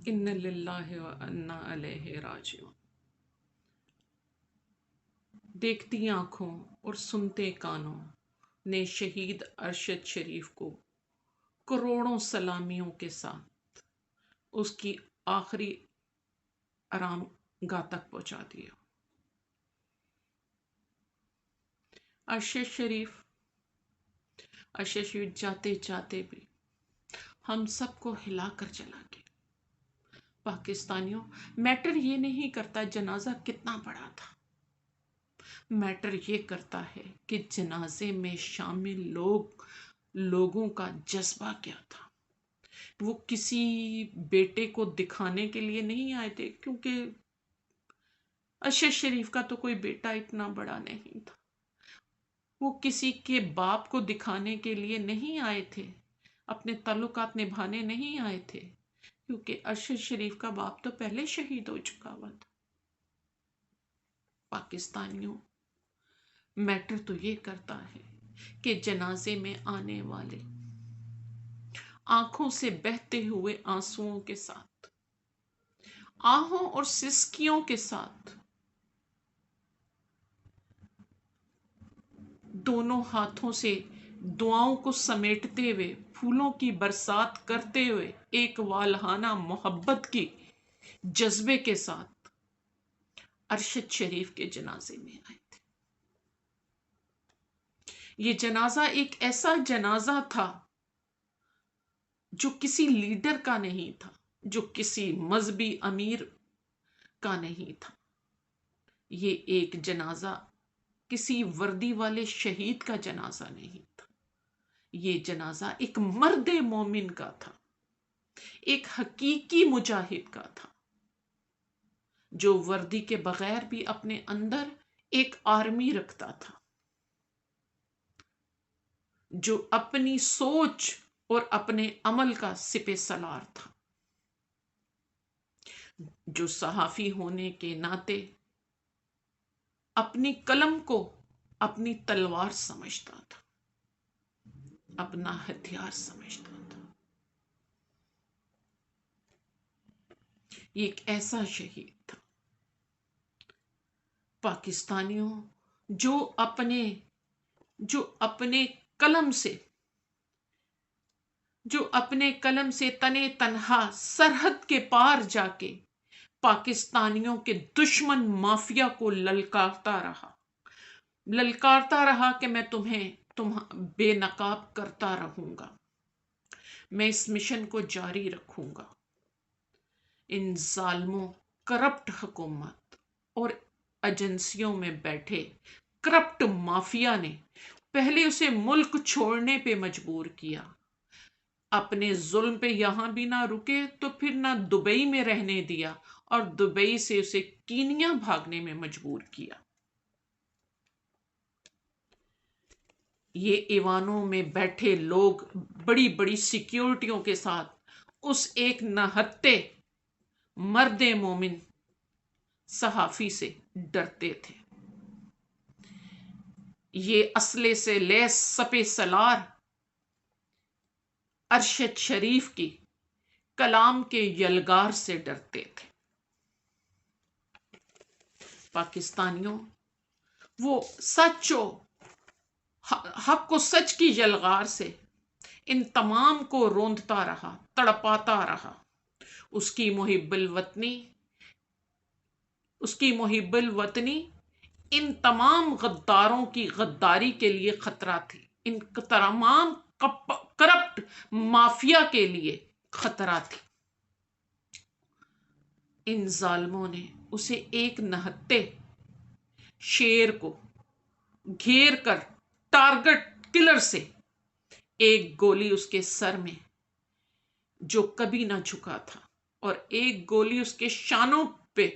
ان للہ و انا الیہ راجعون۔ دیکھتی آنکھوں اور سنتے کانوں نے شہید ارشد شریف کو کروڑوں سلامیوں کے ساتھ اس کی آخری آرام گاہ تک پہنچا دیا۔ ارشد شریف جاتے جاتے بھی ہم سب کو ہلا کر چلا گیا۔ پاکستانیوں، میٹر یہ نہیں کرتا جنازہ کتنا بڑا تھا، میٹر یہ کرتا ہے کہ جنازے میں شامل لوگوں کا جذبہ کیا تھا۔ وہ کسی بیٹے کو دکھانے کے لیے نہیں آئے تھے، کیونکہ ارشد شریف کا تو کوئی بیٹا اتنا بڑا نہیں تھا۔ وہ کسی کے باپ کو دکھانے کے لیے نہیں آئے تھے، اپنے تعلقات نبھانے نہیں آئے تھے، کیونکہ ارشد شریف کا باپ تو پہلے شہید ہو چکا ہوا تھا۔ پاکستانیوں، میٹر تو یہ کرتا ہے کہ جنازے میں آنے والے آنکھوں سے بہتے ہوئے آنسوؤں کے ساتھ، آہوں اور سسکیوں کے ساتھ، دونوں ہاتھوں سے دعاؤں کو سمیٹتے ہوئے، پھولوں کی برسات کرتے ہوئے، ایک والہانہ محبت کی جذبے کے ساتھ ارشد شریف کے جنازے میں آئے تھے۔ یہ جنازہ ایک ایسا جنازہ تھا جو کسی لیڈر کا نہیں تھا، جو کسی مذہبی امیر کا نہیں تھا۔ یہ ایک جنازہ کسی وردی والے شہید کا جنازہ نہیں تھا، یہ جنازہ ایک مرد مومن کا تھا، ایک حقیقی مجاہد کا تھا، جو وردی کے بغیر بھی اپنے اندر ایک آرمی رکھتا تھا، جو اپنی سوچ اور اپنے عمل کا سپہ سالار تھا، جو صحافی ہونے کے ناطے اپنی قلم کو اپنی تلوار سمجھتا تھا، اپنا ہتھیار سمجھتا تھا۔ یہ ایک ایسا شہید تھا۔ پاکستانیوں، جو اپنے قلم سے تنے تنہا سرحد کے پار جا کے پاکستانیوں کے دشمن مافیا کو للکارتا رہا کہ میں تمہیں بے نقاب کرتا رہوں گا، میں اس مشن کو جاری رکھوں گا۔ ان ظالموں، کرپٹ حکومت اور ایجنسیوں میں بیٹھے کرپٹ مافیا نے پہلے اسے ملک چھوڑنے پہ مجبور کیا، اپنے ظلم پہ یہاں بھی نہ رکے تو پھر نہ دبئی میں رہنے دیا، اور دبئی سے اسے کینیا بھاگنے میں مجبور کیا۔ یہ ایوانوں میں بیٹھے لوگ بڑی بڑی سیکیورٹیوں کے ساتھ اس ایک نہتے مرد مومن صحافی سے ڈرتے تھے۔ یہ اسلحے سے لیس سپہ سالار ارشد شریف کی کلام کے یلغار سے ڈرتے تھے۔ پاکستانیوں، وہ سچ و حق و سچ کی یلغار سے ان تمام کو روندتا رہا، تڑپاتا رہا۔ اس کی محب الوطنی ان تمام غداروں کی غداری کے لیے خطرہ تھی، ان تمام کرپٹ مافیا کے لیے خطرہ تھی۔ ان ظالموں نے اسے ایک نہتے شیر کو گھیر کر ٹارگٹ کلر سے ایک گولی اس کے سر میں، جو کبھی نہ جھکا تھا، اور ایک گولی اس کے شانوں پہ،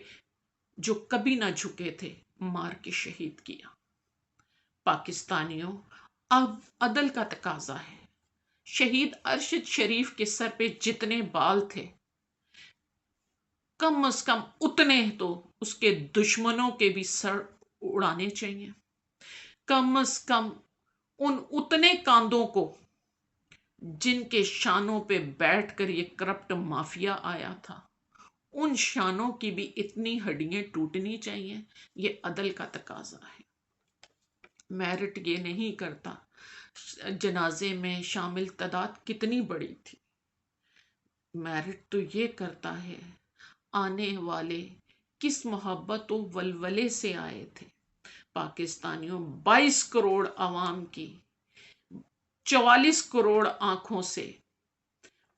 جو کبھی نہ جھکے تھے، مار کے شہید کیا۔ پاکستانیوں، اب عدل کا تقاضا ہے۔ شہید ارشد شریف کے سر پہ جتنے بال تھے، کم از کم اتنے تو اس کے دشمنوں کے بھی سر اڑانے چاہیے۔ کم از کم اتنے کاندوں کو جن کے شانوں پہ بیٹھ کر یہ کرپٹ مافیا آیا تھا، ان شانوں کی بھی اتنی ہڈیاں ٹوٹنی چاہیے، یہ عدل کا تقاضا ہے۔ میرٹ یہ نہیں کرتا جنازے میں شامل تعداد کتنی بڑی تھی، میرٹ تو یہ کرتا ہے آنے والے کس محبت و ولولے سے آئے تھے۔ پاکستانیوں، 22 کروڑ عوام کی 44 کروڑ آنکھوں سے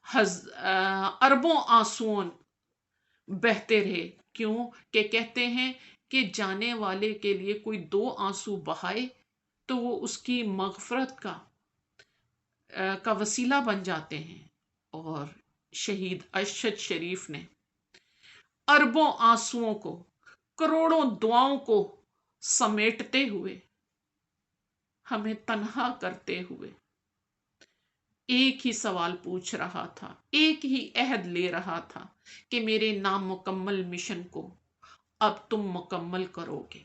اربوں آنسوؤں بہتے رہے، کیوں کہ کہتے ہیں کہ جانے والے کے لیے کوئی 2 آنسو بہائے تو وہ اس کی مغفرت کا وسیلہ بن جاتے ہیں۔ اور شہید ارشد شریف نے اربوں آنسوؤں کو، کروڑوں دعاؤں کو سمیٹتے ہوئے، ہمیں تنہا کرتے ہوئے ایک ہی سوال پوچھ رہا تھا، ایک ہی عہد لے رہا تھا کہ میرے نامکمل مشن کو اب تم مکمل کرو گے۔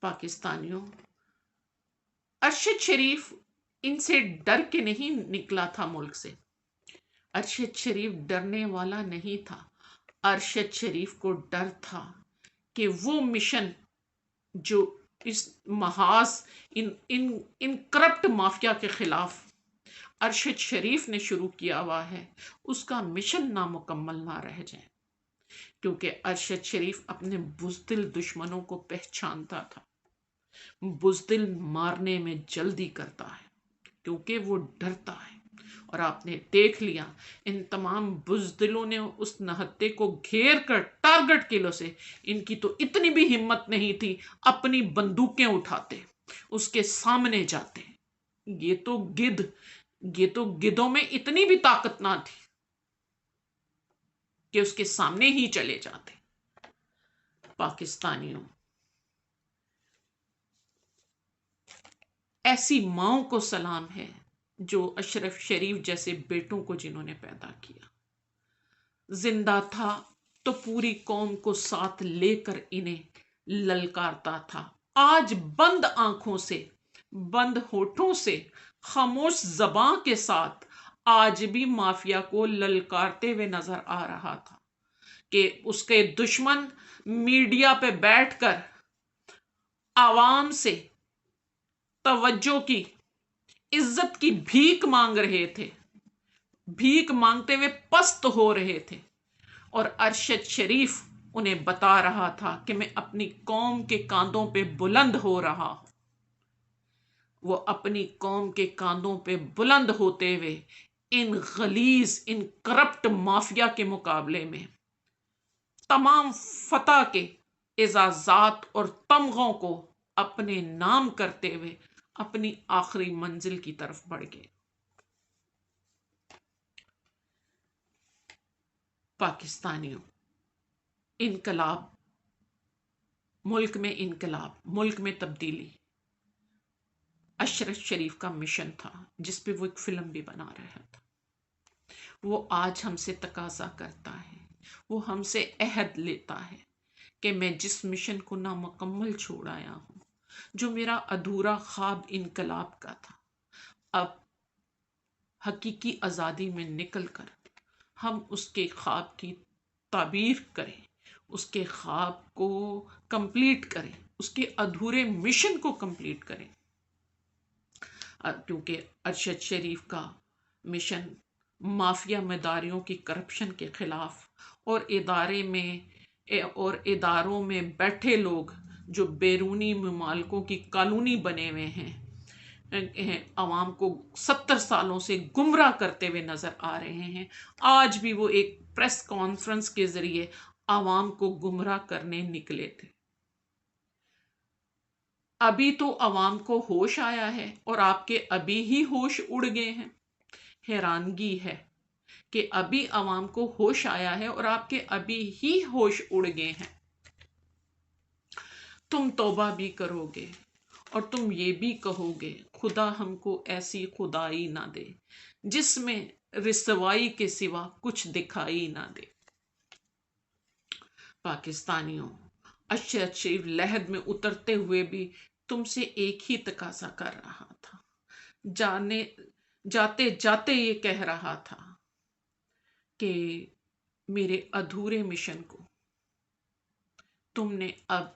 پاکستانیوں، ارشد شریف ان سے ڈر کے نہیں نکلا تھا ملک سے، ارشد شریف ڈرنے والا نہیں تھا، ارشد شریف کو ڈر تھا کہ وہ مشن جو اس محاذ ان کرپٹ مافیا کے خلاف ارشد شریف نے شروع کیا ہوا ہے، اس کا مشن نامکمل نہ رہ جائے، کیونکہ ارشد شریف اپنے بزدل دشمنوں کو پہچانتا تھا۔ بزدل مارنے میں جلدی کرتا ہے کیونکہ وہ ڈرتا ہے، اور آپ نے دیکھ لیا ان تمام بزدلوں نے اس نہتے کو گھیر کر ٹارگٹ کلو سے، ان کی تو اتنی بھی ہمت نہیں تھی اپنی بندوقیں اٹھاتے اس کے سامنے جاتے۔ یہ تو گدوں میں اتنی بھی طاقت نہ تھی کہ اس کے سامنے ہی چلے جاتے۔ پاکستانیوں، ایسی ماؤں کو سلام ہے جو اشرف شریف جیسے بیٹوں کو جنہوں نے پیدا کیا، زندہ تھا تو پوری قوم کو ساتھ لے کر انہیں للکارتا تھا۔ آج بند آنکھوں سے، بند ہونٹوں سے، خاموش زباں کے ساتھ آج بھی مافیا کو للکارتے ہوئے نظر آ رہا تھا کہ اس کے دشمن میڈیا پہ بیٹھ کر عوام سے توجہ کی، عزت کی بھیک مانگ رہے تھے، بھیک مانگتے ہوئے پست ہو رہے تھے، اور ارشد شریف انہیں بتا رہا تھا کہ میں اپنی قوم کے کاندھوں پہ بلند ہو رہا ہوں۔ وہ اپنی قوم کے کاندھوں پہ بلند ہوتے ہوئے ان غلیظ، ان کرپٹ مافیا کے مقابلے میں تمام فتح کے اعزازات اور تمغوں کو اپنے نام کرتے ہوئے اپنی آخری منزل کی طرف بڑھ گئے۔ پاکستانیوں، انقلاب، ملک میں تبدیلی اشرف شریف کا مشن تھا، جس پہ وہ ایک فلم بھی بنا رہا تھا۔ وہ آج ہم سے تقاضا کرتا ہے، وہ ہم سے عہد لیتا ہے کہ میں جس مشن کو نامکمل چھوڑ آیا ہوں، جو میرا ادھورا خواب انقلاب کا تھا، اب حقیقی آزادی میں نکل کر ہم اس کے خواب کی تعبیر کریں، اس کے خواب کو کمپلیٹ کریں، اس کے ادھورے مشن کو کمپلیٹ کریں، کیونکہ ارشد شریف کا مشن مافیا مداریوں کی کرپشن کے خلاف، اور اداروں میں بیٹھے لوگ جو بیرونی ممالکوں کی کالونی بنے ہوئے ہیں، عوام کو 70 سالوں سے گمراہ کرتے ہوئے نظر آ رہے ہیں، آج بھی وہ ایک پریس کانفرنس کے ذریعے عوام کو گمراہ کرنے نکلے تھے۔ ابھی تو عوام کو ہوش آیا ہے اور آپ کے ابھی ہی ہوش اڑ گئے ہیں۔ حیرانگی ہے کہ ابھی عوام کو ہوش آیا ہے اور آپ کے ابھی ہی ہوش اڑ گئے ہیں۔ تم توبہ بھی کرو گے اور تم یہ بھی کہو گے، خدا ہم کو ایسی خدائی نہ دے جس میں رسوائی کے سوا کچھ دکھائی نہ دے۔ پاکستانیوں، ارشد شریف لحد میں اترتے ہوئے بھی تم سے ایک ہی تقاضا کر رہا تھا، جاتے جاتے یہ کہہ رہا تھا کہ میرے ادھورے مشن کو تم نے اب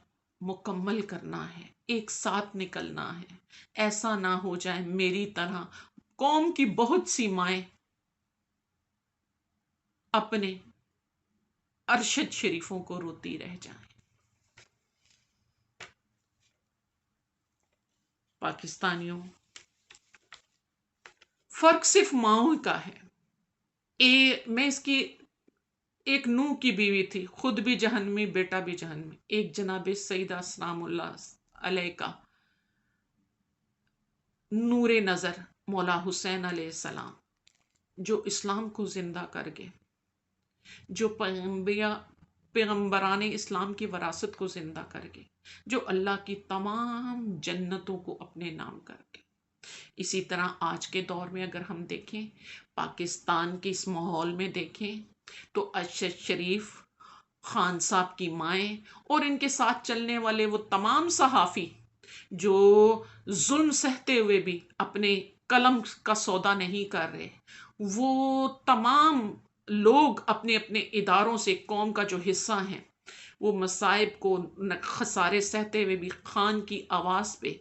مکمل کرنا ہے، ایک ساتھ نکلنا ہے۔ ایسا نہ ہو جائے میری طرح قوم کی بہت سی مائیں اپنے ارشد شریفوں کو روتی رہ جائیں۔ پاکستانیوں، فرق صرف ماؤں کا ہے۔ میں اس کی ایک نوح کی بیوی تھی، خود بھی جہنمی، بیٹا بھی جہنمی، ایک جناب سیدہ سلام اللہ علیہ کا نور نظر مولا حسین علیہ السلام، جو اسلام کو زندہ کر گئے، جو پیغمبران اسلام کی وراثت کو زندہ کر گئے، جو اللہ کی تمام جنتوں کو اپنے نام کر گئے۔ اسی طرح آج کے دور میں اگر ہم دیکھیں، پاکستان کے اس ماحول میں دیکھیں تو ارشد شریف، خان صاحب کی مائیں اور ان کے ساتھ چلنے والے وہ تمام صحافی جو ظلم سہتے ہوئے بھی اپنے قلم کا سودا نہیں کر رہے، وہ تمام لوگ اپنے اپنے اداروں سے قوم کا جو حصہ ہیں، وہ مصائب کو خسارے سہتے ہوئے بھی خان کی آواز پہ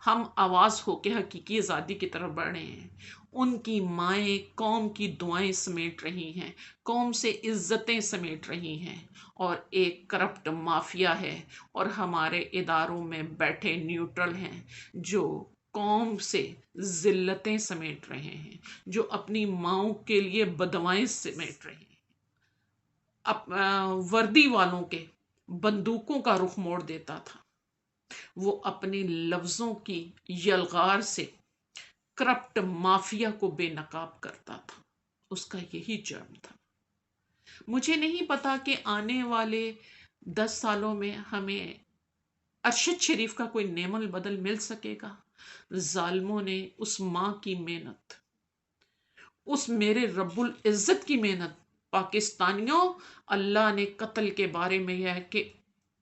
ہم آواز ہو کے حقیقی آزادی کی طرف بڑھ رہے ہیں۔ ان کی مائیں قوم کی دعائیں سمیٹ رہی ہیں، قوم سے عزتیں سمیٹ رہی ہیں، اور ایک کرپٹ مافیا ہے اور ہمارے اداروں میں بیٹھے نیوٹرل ہیں جو قوم سے ذلتیں سمیٹ رہے ہیں، جو اپنی ماؤں کے لیے بدوائیں سمیٹ رہے ہیں، وردی والوں کے بندوقوں کا رخ موڑ دیتا تھا۔ وہ اپنے لفظوں کی یلغار سے کرپٹ مافیا کو بے نقاب کرتا تھا، اس کا یہی جرم تھا۔ مجھے نہیں پتا کہ آنے والے 10 سالوں میں ہمیں ارشد شریف کا کوئی نعم البدل مل سکے گا۔ ظالموں نے اس ماں کی محنت، اس میرے رب العزت کی محنت، پاکستانیوں، اللہ نے قتل کے بارے میں یہ ہے کہ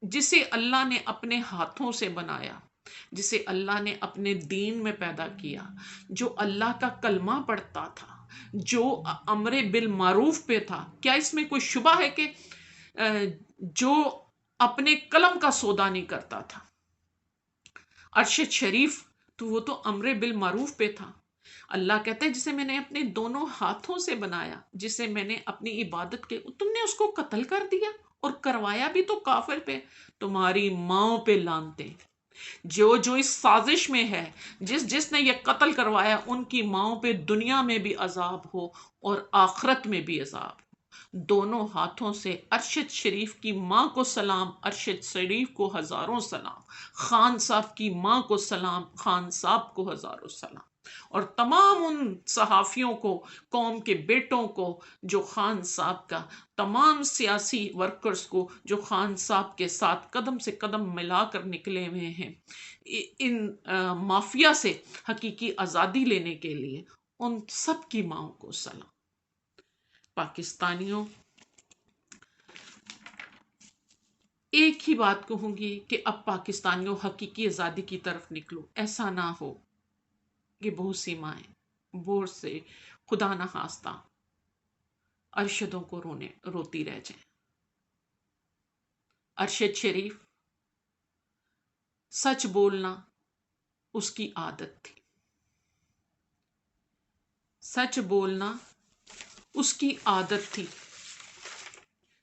جسے اللہ نے اپنے ہاتھوں سے بنایا، جسے اللہ نے اپنے دین میں پیدا کیا، جو اللہ کا کلمہ پڑھتا تھا، جو امر بالمعروف پہ تھا، کیا اس میں کوئی شبہ ہے کہ جو اپنے قلم کا سودا نہیں کرتا تھا؟ ارشد شریف تو وہ تو امر بالمعروف پہ تھا۔ اللہ کہتا ہے جسے میں نے اپنے دونوں ہاتھوں سے بنایا، جسے میں نے اپنی عبادت کے، تم نے اس کو قتل کر دیا، اور کروایا بھی تو کافر پہ، تمہاری ماؤں پہ لانتے۔ جو جو اس سازش میں ہے، جس نے یہ قتل کروایا، ان کی ماؤں پہ دنیا میں بھی عذاب ہو اور آخرت میں بھی عذاب ہو۔ دونوں ہاتھوں سے ارشد شریف کی ماں کو سلام، ارشد شریف کو ہزاروں سلام، خان صاحب کی ماں کو سلام، خان صاحب کو ہزاروں سلام، اور تمام ان صحافیوں کو، قوم کے بیٹوں کو جو خان صاحب کا، تمام سیاسی ورکرز کو جو خان صاحب کے ساتھ قدم سے قدم ملا کر نکلے ہوئے ہیں ان مافیا سے حقیقی آزادی لینے کے لیے، ان سب کی ماؤں کو سلام۔ پاکستانیوں، ایک ہی بات کہوں گی کہ اب پاکستانیوں حقیقی آزادی کی طرف نکلو۔ ایسا نہ ہو کہ بہت سی مائیں بور سے خدا نہ خواستہ ارشدوں کو روتی رہ جائیں۔ ارشد شریف، سچ بولنا اس کی عادت تھی، سچ بولنا اس کی عادت تھی،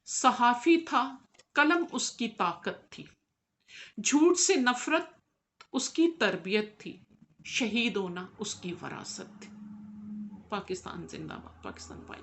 صحافی تھا، قلم اس کی طاقت تھی، جھوٹ سے نفرت اس کی تربیت تھی، شہید ہونا اس کی وراثت تھی۔ پاکستان زندہ باد، پاکستان پائے۔